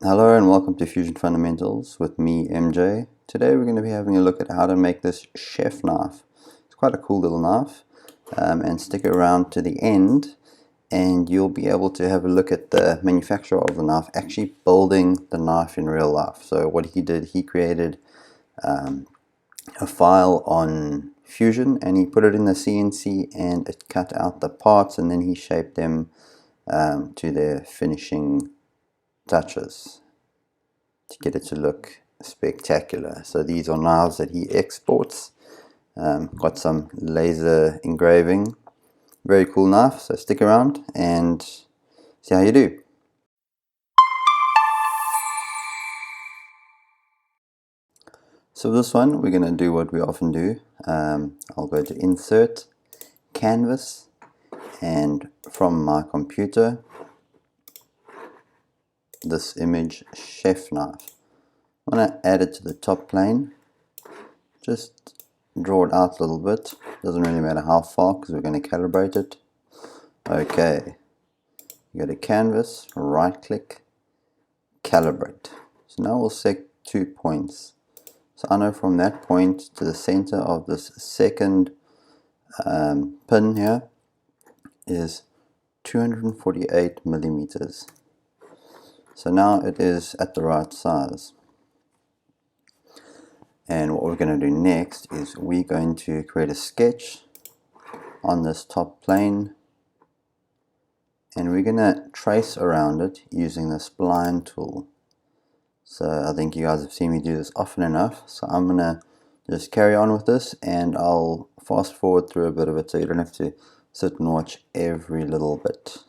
Hello and welcome to Fusion Fundamentals with me, MJ. Today we're going to be having a look at how to make this chef knife. It's quite a cool little knife, and stick around to the end and you'll be able to have a look at the manufacturer of the knife actually building the knife in real life. So what he did, he created a file on Fusion and he put it in the CNC and it cut out the parts and then he shaped them to their finishing touches to get it to look spectacular. So these are knives that he exports. Got some laser engraving. Very cool knife, so stick around and see how you do. So this one we're going to do what we often do. I'll go to Insert, Canvas, and from my computer this image, chef knife. I'm going to add it to the top plane. Just draw it out a little bit. Doesn't really matter how far because we're going to calibrate it. Okay, you go to Canvas, right click, Calibrate. So now we'll set 2 points. So I know from that point to the center of this second pin here is 248 millimeters. So now it is at the right size. And what we're going to do next is we're going to create a sketch on this top plane and we're going to trace around it using the spline tool. So I think you guys have seen me do this often enough, so I'm going to just carry on with this and I'll fast forward through a bit of it so you don't have to sit and watch every little bit.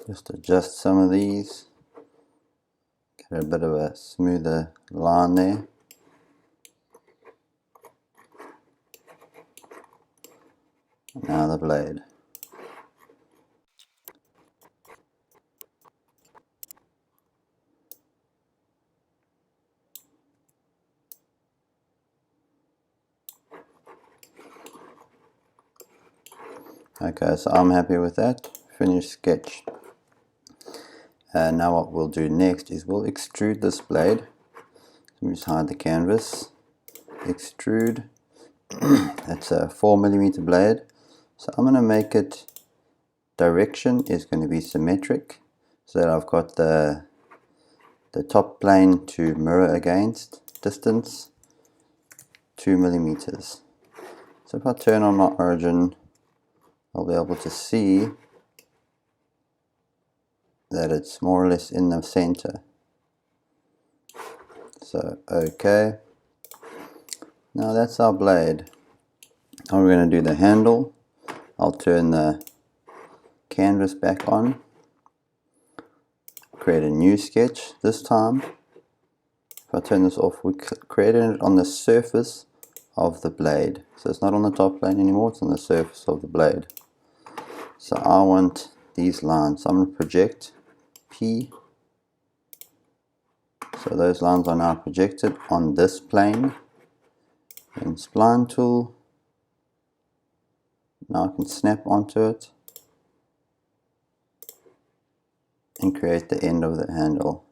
Just adjust some of these, get a bit of a smoother line there. Now the blade. Okay, so I'm happy with that. Finished sketch. Now what we'll do next is we'll extrude this blade. Let me just hide the canvas. Extrude. It's a 4mm blade. So I'm going to make it, direction is going to be symmetric. So that I've got the top plane to mirror against. Distance 2mm. So if I turn on my origin, I'll be able to see that it's more or less in the center. So okay, now that's our blade. Now we're going to do the handle. I'll turn the canvas back on, create a new sketch. This time if I turn this off, we're creating it on the surface of the blade, so it's not on the top plane anymore, it's on the surface of the blade. So I want these lines, so I'm going to project P. So those lines are now projected on this plane. And spline tool, now I can snap onto it and create the end of the handle.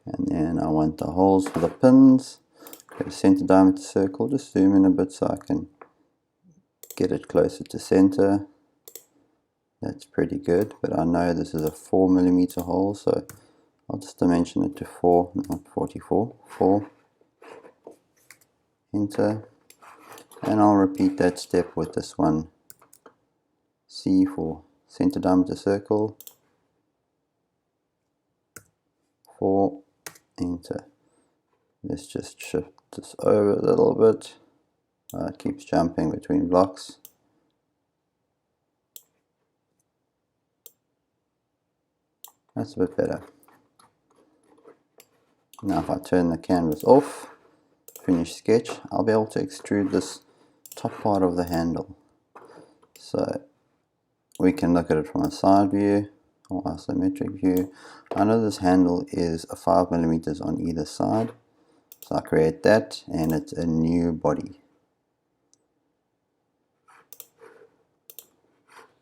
And then I want the holes for the pins. Create a center diameter circle, just zoom in a bit so I can get it closer to center. That's pretty good, but I know this is a 4mm hole, so I'll just dimension it to 4, not 44, 4. Enter. And I'll repeat that step with this one. C for center diameter circle, 4, enter. Let's just shift this over a little bit. It keeps jumping between blocks. That's a bit better. Now if I turn the canvas off, finish sketch, I'll be able to extrude this top part of the handle. So we can look at it from a side view or isometric view. I know this handle is 5mm on either side, so I create that and it's a new body.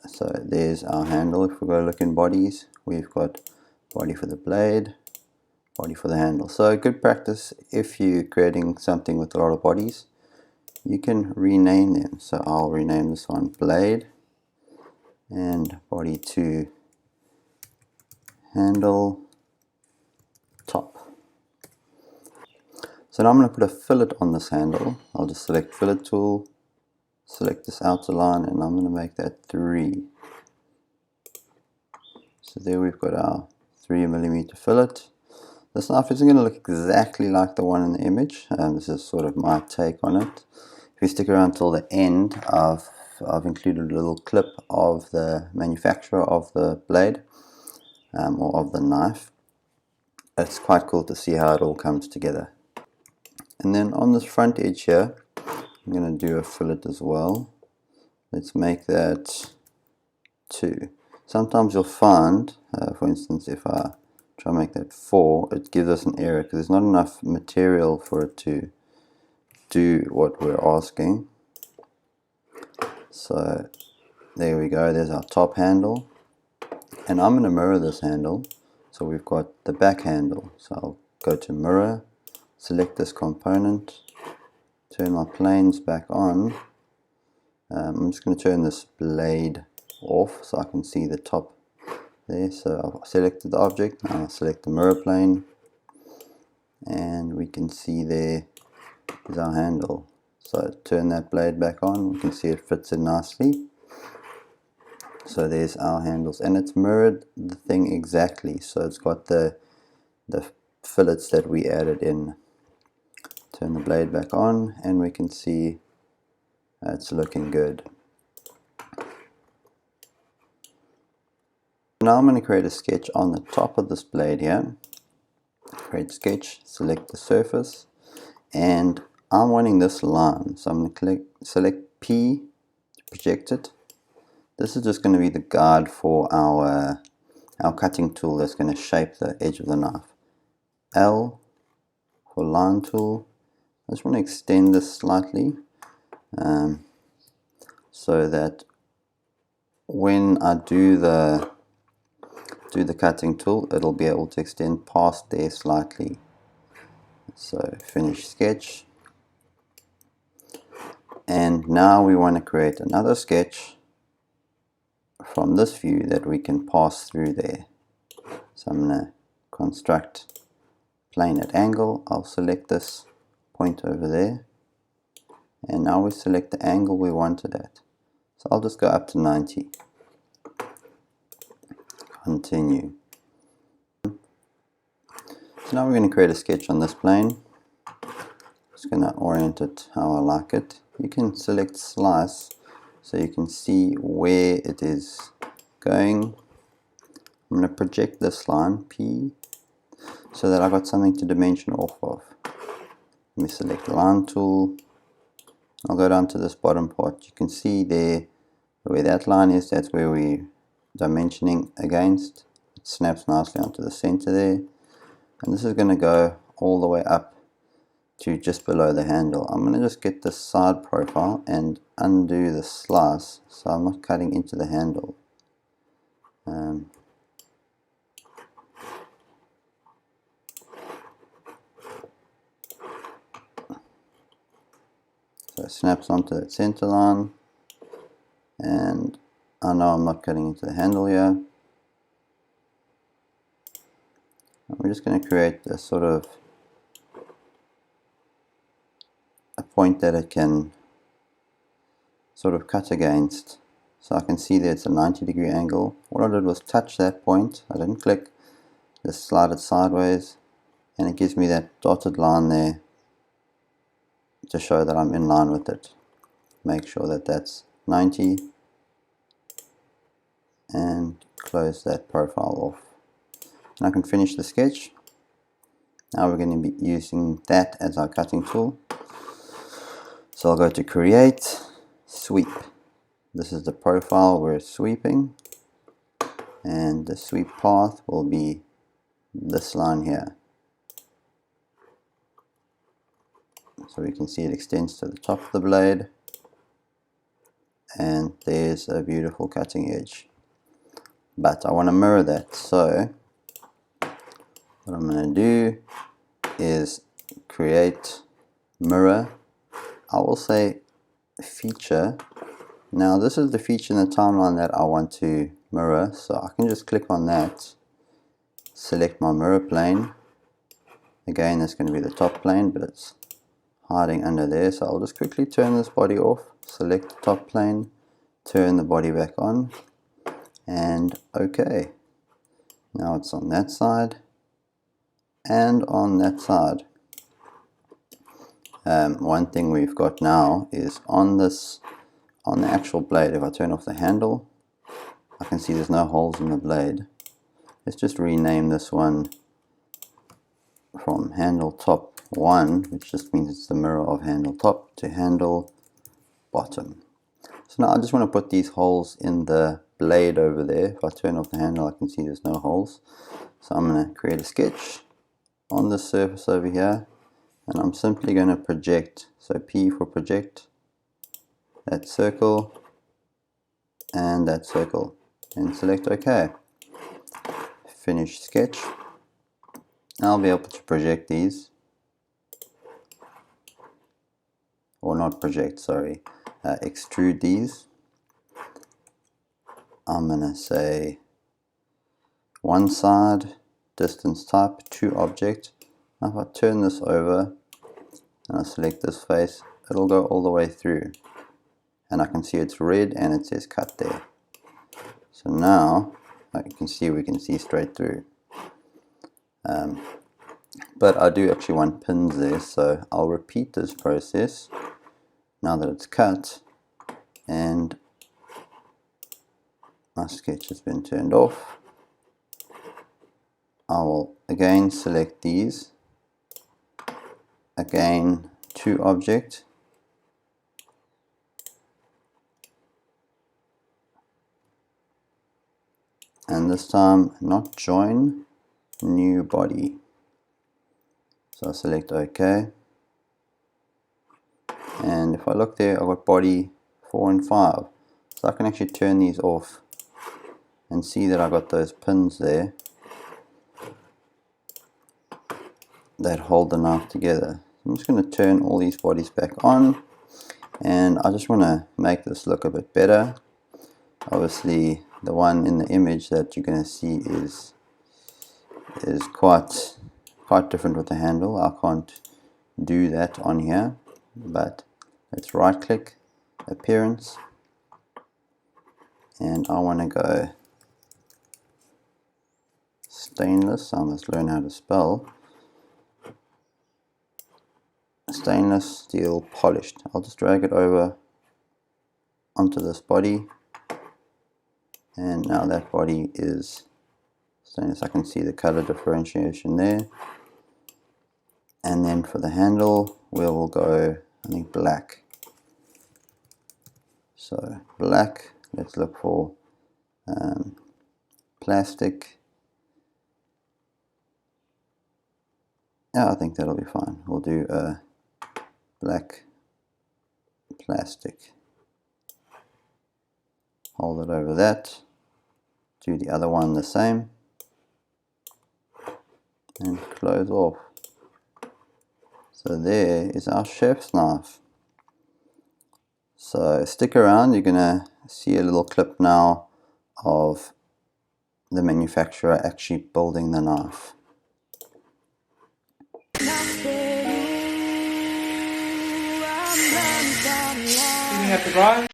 So there's our handle. If we go look in bodies, we've got body for the blade, body for the handle. So good practice if you're creating something with a lot of bodies, you can rename them. So I'll rename this one blade and body to handle top. So now I'm going to put a fillet on this handle. I'll just select fillet tool, select this outer line, and I'm going to make that 3. So there we've got our 3mm fillet. This knife isn't going to look exactly like the one in the image. This is sort of my take on it. If you stick around till the end, I've included a little clip of the manufacturer of the blade or of the knife. It's quite cool to see how it all comes together. And then on this front edge here, I'm going to do a fillet as well. Let's make that 2. Sometimes you'll find, for instance, if I try to make that 4, it gives us an error because there's not enough material for it to do what we're asking. So there we go, there's our top handle. And I'm going to mirror this handle. So we've got the back handle. So I'll go to mirror, select this component, turn my planes back on. I'm just going to turn this blade off so I can see the top there. So I've selected the object, now I'll select the mirror plane, and we can see there is our handle. So turn that blade back on, we can see it fits in nicely. So there's our handles, and it's mirrored the thing exactly, so it's got the fillets that we added in. Turn the blade back on and we can see it's looking good. Now I'm going to create a sketch on the top of this blade here. Create sketch, select the surface, and I'm wanting this line, so I'm going to select P to project it. This is just going to be the guide for our cutting tool that's going to shape the edge of the knife. L for line tool. I just want to extend this slightly so that when I do the cutting tool, it'll be able to extend past there slightly. So finish sketch, and now we want to create another sketch from this view that we can pass through there. So I'm going to construct plane at angle. I'll select this point over there, and now we select the angle we want it at. So I'll just go up to 90. Continue. So now we're going to create a sketch on this plane. Just going to orient it how I like it. You can select slice so you can see where it is going. I'm going to project this line P so that I've got something to dimension off of. Let me select the line tool. I'll go down to this bottom part. You can see there where that line is, that's where we're dimensioning against. It snaps nicely onto the center there, and this is going to go all the way up to just below the handle. I'm going to just get the side profile and undo the slice so I'm not cutting into the handle. So it snaps onto that center line, and I know I'm not cutting into the handle here. We're just going to create a sort of a point that it can sort of cut against. So I can see that it's a 90-degree angle. What I did was touch that point. I didn't click, just slide it sideways, and it gives me that dotted line there to show that I'm in line with it. Make sure that that's 90 and close that profile off. And I can finish the sketch. Now we're going to be using that as our cutting tool. So I'll go to create, sweep, This is the profile we're sweeping, and the sweep path will be this line here. So we can see it extends to the top of the blade, and there's a beautiful cutting edge. But I want to mirror that, so what I'm going to do is create mirror. I will say feature. Now this is the feature in the timeline that I want to mirror, so I can just click on that, select my mirror plane. Again, that's going to be the top plane, but it's hiding under there, so I'll just quickly turn this body off, select the top plane, turn the body back on, and okay. Now it's on that side and on that side. One thing we've got now is on the actual blade, if I turn off the handle, I can see there's no holes in the blade. Let's just rename this one from handle top 1, which just means it's the mirror of handle top, to handle bottom. So now I just want to put these holes in the blade over there. If I turn off the handle, I can see there's no holes. So I'm going to create a sketch on the surface over here, and I'm simply going to project. So P for project, that circle and that circle, and select OK. Finish sketch. I'll be able to project these, or not project, sorry, extrude these. I'm going to say one side, distance type, to object. Now if I turn this over and I select this face, it'll go all the way through. And I can see it's red and it says cut there. So now, like you can see, we can see straight through. But I do actually want pins there, so I'll repeat this process now that it's cut and my sketch has been turned off. I will again select these, again to object, and this time not join, new body. So I select OK, and if I look there, I've got body 4 and 5, so I can actually turn these off and see that I got those pins there that hold the knife together. I'm just going to turn all these bodies back on, and I just want to make this look a bit better. Obviously the one in the image that you're going to see is quite different with the handle. I can't do that on here, but let's right click, appearance, and I want to go stainless. I must learn how to spell. Stainless steel polished. I'll just drag it over onto this body, and now that body is stainless. I can see the color differentiation there. And then for the handle, we will go, I think, black. So black, let's look for plastic. Yeah, I think that'll be fine. We'll do a black plastic. Hold it over that. Do the other one the same. And close off. So there is our chef's knife. So stick around, you're going to see a little clip now of the manufacturer actually building the knife. You have to drive.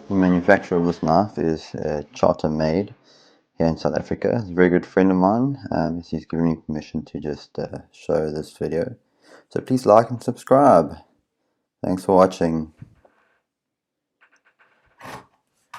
The manufacturer of this knife is Chartermade here in South Africa. It's a very good friend of mine. He's given me permission to just show this video. So please like and subscribe. Thanks for watching.